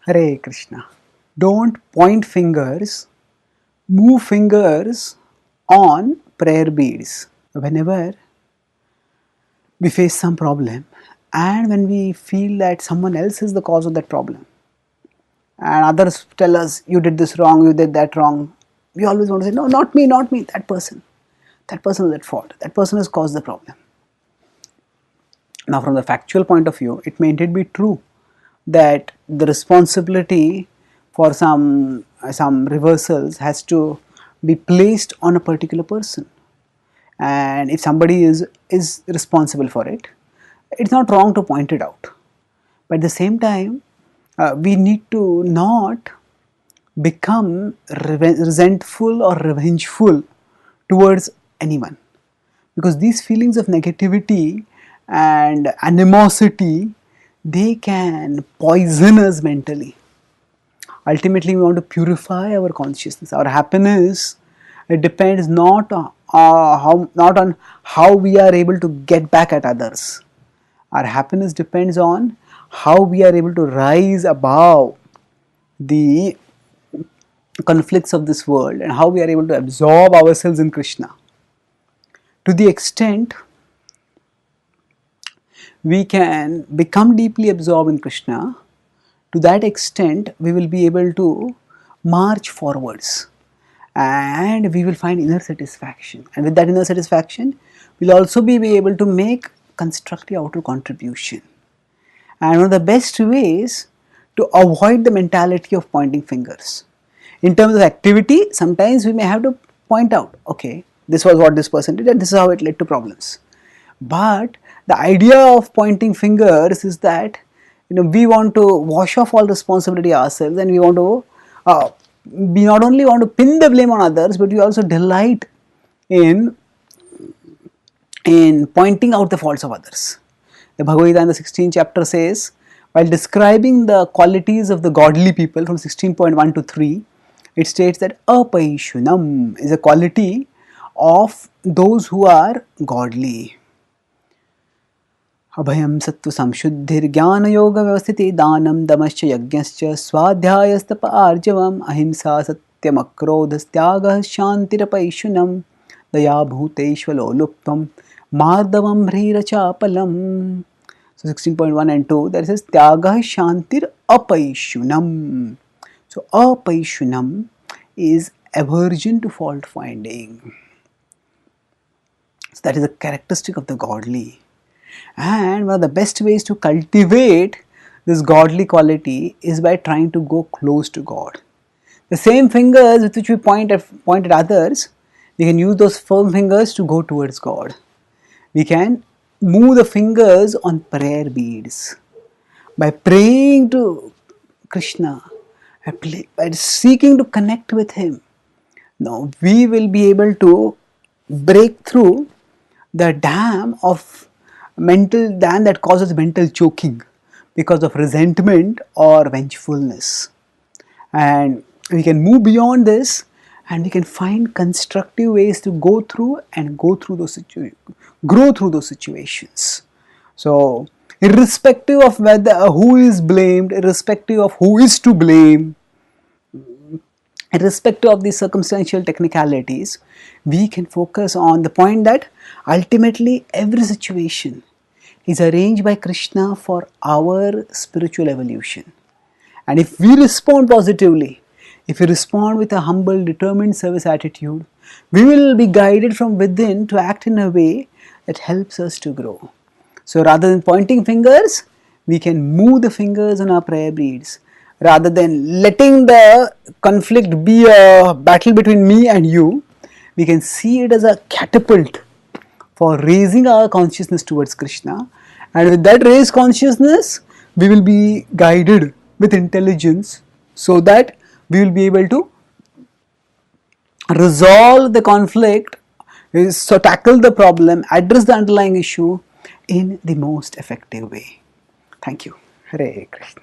Hare Krishna. Don't point fingers, move fingers on prayer beads. Whenever we face some problem and when we feel that someone else is the cause of that problem and others tell us you did this wrong, you did that wrong, we always want to say no, not me, not me, that person is at fault, that person has caused the problem. Now from the factual point of view, it may indeed be true that the responsibility for some reversals has to be placed on a particular person, and if somebody is responsible for it, it's not wrong to point it out. But at the same time, we need to not become resentful or revengeful towards anyone, because these feelings of negativity and animosity, they can poison us mentally. Ultimately, we want to purify our consciousness. Our happiness, it depends not on how we are able to get back at others. Our happiness depends on how we are able to rise above the conflicts of this world and how we are able to absorb ourselves in Krishna. To the extent we can become deeply absorbed in Krishna, to that extent we will be able to march forwards and we will find inner satisfaction, and with that inner satisfaction we will also be able to make constructive outer contribution. And one of the best ways to avoid the mentality of pointing fingers, in terms of activity, sometimes we may have to point out, okay, this was what this person did and this is how it led to problems. But the idea of pointing fingers is that we want to wash off all responsibility ourselves, and we want to we not only want to pin the blame on others, but we also delight in pointing out the faults of others. The Bhagavad Gita in the 16th chapter says, while describing the qualities of the godly people from 16.1 to 3, it states that apaishunam is a quality of those who are godly. Abhayam sattva samshuddhir jnana yoga vyavasthiti danam damascha yajnascha swadhyayastapa arjavam ahimsa satyam akrodhas tyagah shantirapayishunam daya bhuteshvalo luptam mardavam hrirachapalam. So 16.1 and 2, that says tyagah shantir apaishunam. So apaishunam is aversion to fault finding. So that is a characteristic of the godly. And one of the best ways to cultivate this godly quality is by trying to go close to God. The same fingers with which we point at others, we can use those firm fingers to go towards God. We can move the fingers on prayer beads. By praying to Krishna, by seeking to connect with Him, now we will be able to break through the dam that causes mental choking because of resentment or vengefulness. And we can move beyond this, and we can find constructive ways to go through grow through those situations. So irrespective of who is blamed, irrespective of who is to blame, irrespective of these circumstantial technicalities, we can focus on the point that ultimately every situation is arranged by Krishna for our spiritual evolution. And if we respond positively, if we respond with a humble, determined service attitude, we will be guided from within to act in a way that helps us to grow. So rather than pointing fingers, we can move the fingers on our prayer beads. Rather than letting the conflict be a battle between me and you, we can see it as a catapult for raising our consciousness towards Krishna. And with that raised consciousness, we will be guided with intelligence so that we will be able to resolve the conflict, so tackle the problem, address the underlying issue in the most effective way. Thank you. Hare Krishna.